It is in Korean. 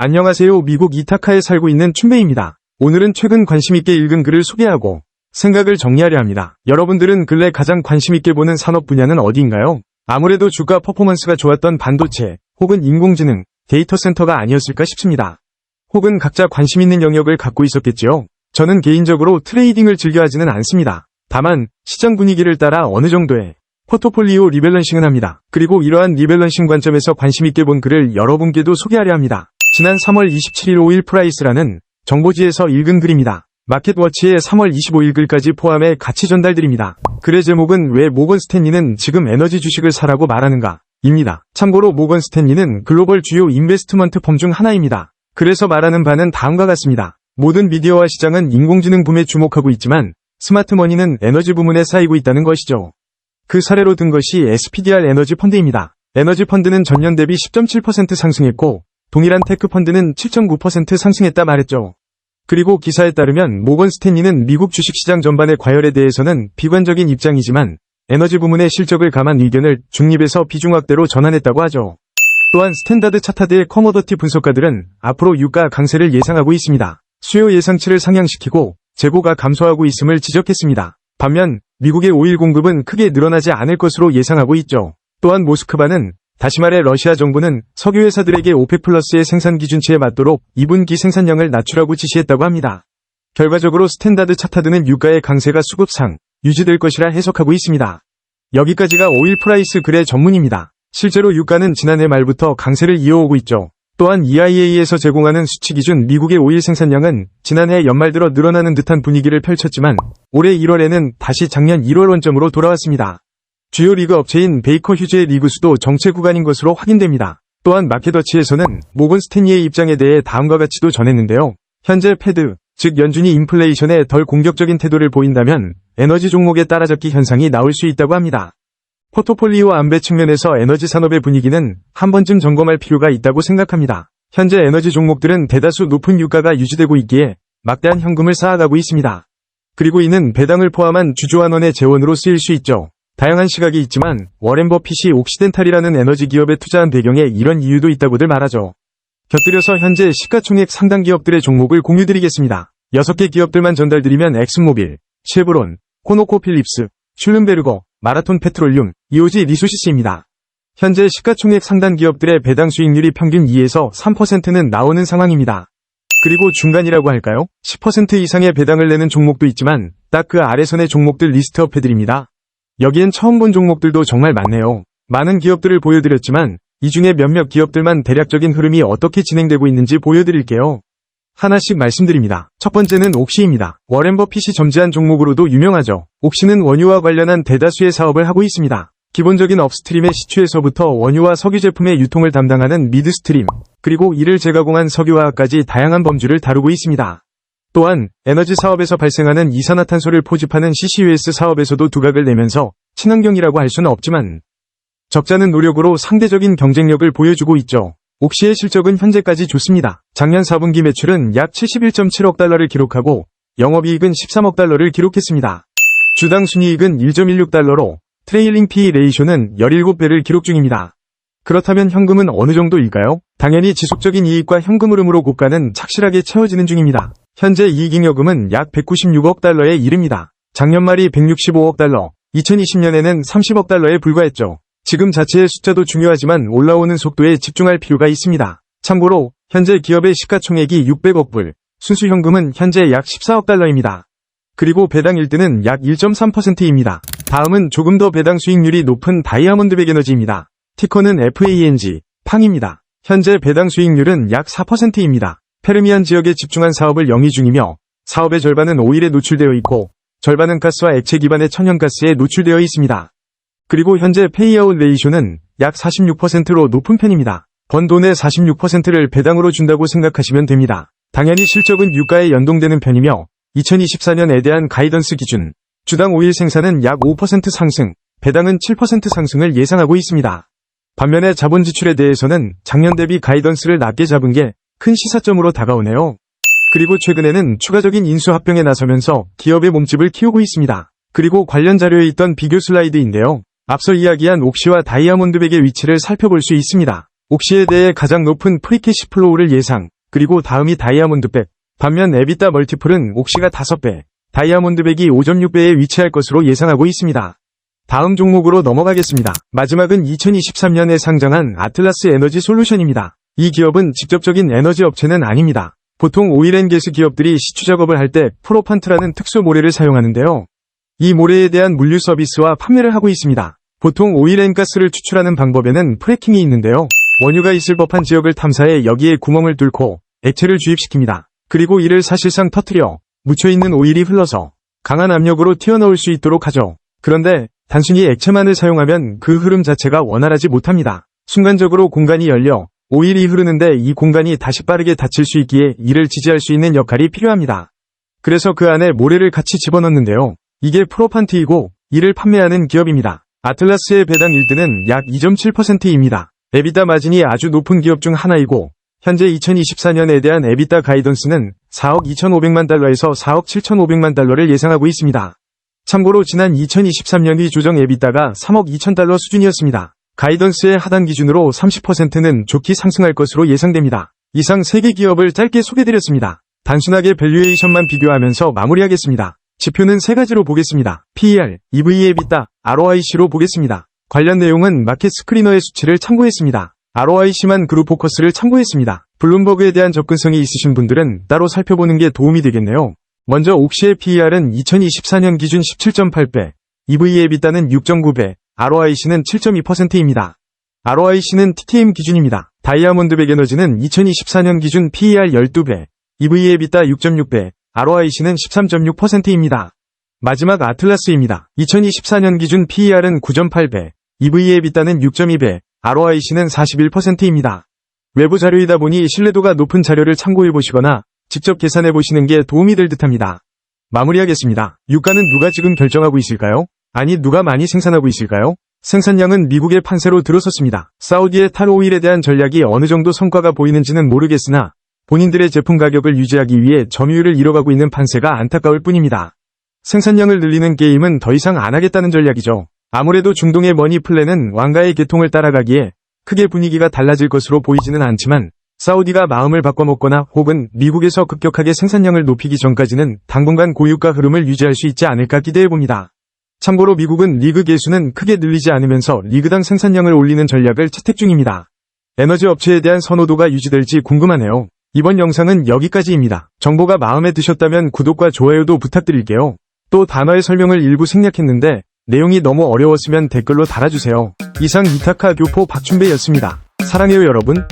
안녕하세요. 미국 이타카에 살고 있는 춘배입니다. 오늘은 최근 관심있게 읽은 글을 소개하고 생각을 정리하려 합니다. 여러분들은 근래 가장 관심있게 보는 산업 분야는 어디인가요? 아무래도 주가 퍼포먼스가 좋았던 반도체 혹은 인공지능, 데이터 센터가 아니었을까 싶습니다. 혹은 각자 관심있는 영역을 갖고 있었겠지요. 저는 개인적으로 트레이딩을 즐겨하지는 않습니다. 다만 시장 분위기를 따라 어느 정도의 포트폴리오 리밸런싱은 합니다. 그리고 이러한 리밸런싱 관점에서 관심있게 본 글을 여러분께도 소개하려 합니다. 지난 3월 27일 오일 프라이스라는 정보지에서 읽은 글입니다. 마켓워치의 3월 25일 글까지 포함해 같이 전달드립니다. 글의 제목은 왜 모건 스탠리는 지금 에너지 주식을 사라고 말하는가? 입니다. 참고로 모건 스탠리는 글로벌 주요 인베스트먼트 펌 중 하나입니다. 그래서 말하는 바는 다음과 같습니다. 모든 미디어와 시장은 인공지능 붐에 주목하고 있지만 스마트머니는 에너지 부문에 쌓이고 있다는 것이죠. 그 사례로 든 것이 SPDR 에너지 펀드입니다. 에너지 펀드는 전년 대비 10.7% 상승했고 동일한 테크 펀드는 7.9% 상승했다 말했죠. 그리고 기사에 따르면 모건 스탠리는 미국 주식시장 전반의 과열에 대해서는 비관적인 입장이지만 에너지 부문의 실적을 감한 의견을 중립에서 비중 확대로 전환했다고 하죠. 또한 스탠다드 차타드의 커머더티 분석가들은 앞으로 유가 강세를 예상하고 있습니다. 수요 예상치를 상향시키고 재고가 감소하고 있음을 지적했습니다. 반면 미국의 오일 공급은 크게 늘어나지 않을 것으로 예상하고 있죠. 또한 모스크바는 다시 말해 러시아 정부는 석유 회사들에게 오펙 플러스의 생산 기준치에 맞도록 2분기 생산량을 낮추라고 지시했다고 합니다. 결과적으로 스탠다드 차타드는 유가의 강세가 수급상 유지될 것이라 해석하고 있습니다. 여기까지가 오일 프라이스 글의 전문입니다. 실제로 유가는 지난해 말부터 강세를 이어오고 있죠. 또한 EIA에서 제공하는 수치 기준 미국의 오일 생산량은 지난해 연말 들어 늘어나는 듯한 분위기를 펼쳤지만 올해 1월에는 다시 작년 1월 원점으로 돌아왔습니다. 주요 리그 업체인 베이커 휴즈의 리그 수도 정체 구간인 것으로 확인됩니다. 또한 마켓워치에서는 모건 스탠리의 입장에 대해 다음과 같이도 전했는데요. 현재 패드, 즉 연준이 인플레이션에 덜 공격적인 태도를 보인다면 에너지 종목의 따라잡기 현상이 나올 수 있다고 합니다. 포트폴리오 안배 측면에서 에너지 산업의 분위기는 한 번쯤 점검할 필요가 있다고 생각합니다. 현재 에너지 종목들은 대다수 높은 유가가 유지되고 있기에 막대한 현금을 쌓아가고 있습니다. 그리고 이는 배당을 포함한 주조한 원의 재원으로 쓰일 수 있죠. 다양한 시각이 있지만 워렌 버핏이 옥시덴탈이라는 에너지 기업에 투자한 배경에 이런 이유도 있다고들 말하죠. 곁들여서 현재 시가총액 상당 기업들의 종목을 공유드리겠습니다. 6개 기업들만 전달드리면 엑슨모빌, 쉐브론, 코노코필립스, 슐른베르거, 마라톤 페트롤륨, 이오지 리소시스입니다. 현재 시가총액 상단 기업들의 배당 수익률이 평균 2에서 3%는 나오는 상황입니다. 그리고 중간이라고 할까요? 10% 이상의 배당을 내는 종목도 있지만 딱 그 아래선의 종목들 리스트업해드립니다. 여기엔 처음 본 종목들도 정말 많네요. 많은 기업들을 보여드렸지만 이 중에 몇몇 기업들만 대략적인 흐름이 어떻게 진행되고 있는지 보여드릴게요. 하나씩 말씀드립니다. 첫 번째는 옥시입니다. 워렌 버핏이 점지한 종목으로도 유명하죠. 옥시는 원유와 관련한 대다수의 사업을 하고 있습니다. 기본적인 업스트림의 시추에서부터 원유와 석유 제품의 유통을 담당하는 미드스트림, 그리고 이를 재가공한 석유화학까지 다양한 범주를 다루고 있습니다. 또한 에너지 사업에서 발생하는 이산화탄소를 포집하는 CCUS 사업에서도 두각을 내면서 친환경이라고 할 수는 없지만 적잖은 노력으로 상대적인 경쟁력을 보여주고 있죠. 옥시의 실적은 현재까지 좋습니다. 작년 4분기 매출은 약 71.7억 달러를 기록하고 영업이익은 13억 달러를 기록했습니다. 주당 순이익은 1.16달러로 트레일링 PE 레이쇼는 17배를 기록 중입니다. 그렇다면 현금은 어느 정도일까요? 당연히 지속적인 이익과 현금 흐름으로 고가는 착실하게 채워지는 중입니다. 현재 이익잉여금은 약 196억 달러에 이릅니다. 작년 말이 165억 달러, 2020년에는 30억 달러에 불과했죠. 지금 자체의 숫자도 중요하지만 올라오는 속도에 집중할 필요가 있습니다. 참고로 현재 기업의 시가총액이 600억 불, 순수 현금은 현재 약 14억 달러입니다. 그리고 배당 1등은 약 1.3%입니다. 다음은 조금 더 배당 수익률이 높은 다이아몬드백 에너지입니다. 티커는 FANG, 팡입니다. 현재 배당 수익률은 약 4%입니다. 페르미안 지역에 집중한 사업을 영위 중이며 사업의 절반은 오일에 노출되어 있고 절반은 가스와 액체 기반의 천연가스에 노출되어 있습니다. 그리고 현재 페이아웃 레이쇼는 약 46%로 높은 편입니다. 번 돈의 46%를 배당으로 준다고 생각하시면 됩니다. 당연히 실적은 유가에 연동되는 편이며 2024년에 대한 가이던스 기준 주당 오일 생산은 약 5% 상승, 배당은 7% 상승을 예상하고 있습니다. 반면에 자본 지출에 대해서는 작년 대비 가이던스를 낮게 잡은 게 큰 시사점으로 다가오네요. 그리고 최근에는 추가적인 인수 합병에 나서면서 기업의 몸집을 키우고 있습니다. 그리고 관련 자료에 있던 비교 슬라이드인데요. 앞서 이야기한 옥시와 다이아몬드백의 위치를 살펴볼 수 있습니다. 옥시에 대해 가장 높은 프리캐시 플로우를 예상, 그리고 다음이 다이아몬드백. 반면 에비타 멀티플은 옥시가 5배, 다이아몬드백이 5.6배에 위치할 것으로 예상하고 있습니다. 다음 종목으로 넘어가겠습니다. 마지막은 2023년에 상장한 아틀라스 에너지 솔루션입니다. 이 기업은 직접적인 에너지 업체는 아닙니다. 보통 오일앤게스 기업들이 시추 작업을 할 때 프로판트라는 특수 모래를 사용하는데요. 이 모래에 대한 물류 서비스와 판매를 하고 있습니다. 보통 오일앤가스를 추출하는 방법에는 프래킹이 있는데요. 원유가 있을 법한 지역을 탐사해 여기에 구멍을 뚫고 액체를 주입시킵니다. 그리고 이를 사실상 터뜨려 묻혀있는 오일이 흘러서 강한 압력으로 튀어나올 수 있도록 하죠. 그런데 단순히 액체만을 사용하면 그 흐름 자체가 원활하지 못합니다. 순간적으로 공간이 열려 오일이 흐르는데 이 공간이 다시 빠르게 닫힐 수 있기에 이를 지지할 수 있는 역할이 필요합니다. 그래서 그 안에 모래를 같이 집어넣는데요. 이게 프로판트이고 이를 판매하는 기업입니다. 아틀라스의 배당 1등은 약 2.7%입니다. 에비타 마진이 아주 높은 기업 중 하나이고 현재 2024년에 대한 에비타 가이던스는 4억 2,500만 달러에서 4억 7,500만 달러를 예상하고 있습니다. 참고로 지난 2023년의 조정 에비타가 3억 2천 달러 수준이었습니다. 가이던스의 하단 기준으로 30%는 좋게 상승할 것으로 예상됩니다. 이상 3개 기업을 짧게 소개드렸습니다. 단순하게 밸류에이션만 비교하면서 마무리하겠습니다. 지표는 3가지로 보겠습니다. PER, EV/EBITDA, ROIC로 보겠습니다. 관련 내용은 마켓 스크리너의 수치를 참고했습니다. ROIC만 그룹포커스를 참고했습니다. 블룸버그에 대한 접근성이 있으신 분들은 따로 살펴보는 게 도움이 되겠네요. 먼저 옥시의 PER은 2024년 기준 17.8배, EV/EBITDA는 6.9배, ROIC는 7.2%입니다. ROIC는 TTM 기준입니다. 다이아몬드백 에너지는 2024년 기준 PER 12배, EV/EBITDA 6.6배, ROIC는 13.6%입니다. 마지막 아틀라스입니다. 2024년 기준 PER은 9.8배, EV/EBITDA는 6.2배, ROIC는 41%입니다. 외부 자료이다 보니 신뢰도가 높은 자료를 참고해보시거나 직접 계산해보시는 게 도움이 될 듯합니다. 마무리하겠습니다. 유가는 누가 지금 결정하고 있을까요? 아니 누가 많이 생산하고 있을까요? 생산량은 미국의 판세로 들어섰습니다. 사우디의 탈오일에 대한 전략이 어느 정도 성과가 보이는지는 모르겠으나 본인들의 제품 가격을 유지하기 위해 점유율을 잃어가고 있는 판세가 안타까울 뿐입니다. 생산량을 늘리는 게임은 더 이상 안 하겠다는 전략이죠. 아무래도 중동의 머니 플랜은 왕가의 계통을 따라가기에 크게 분위기가 달라질 것으로 보이지는 않지만 사우디가 마음을 바꿔먹거나 혹은 미국에서 급격하게 생산량을 높이기 전까지는 당분간 고유가 흐름을 유지할 수 있지 않을까 기대해봅니다. 참고로 미국은 리그 개수는 크게 늘리지 않으면서 리그당 생산량을 올리는 전략을 채택 중입니다. 에너지 업체에 대한 선호도가 유지될지 궁금하네요. 이번 영상은 여기까지입니다. 정보가 마음에 드셨다면 구독과 좋아요도 부탁드릴게요. 또 단어의 설명을 일부 생략했는데 내용이 너무 어려웠으면 댓글로 달아주세요. 이상 이타카 교포 박춘배였습니다. 사랑해요 여러분.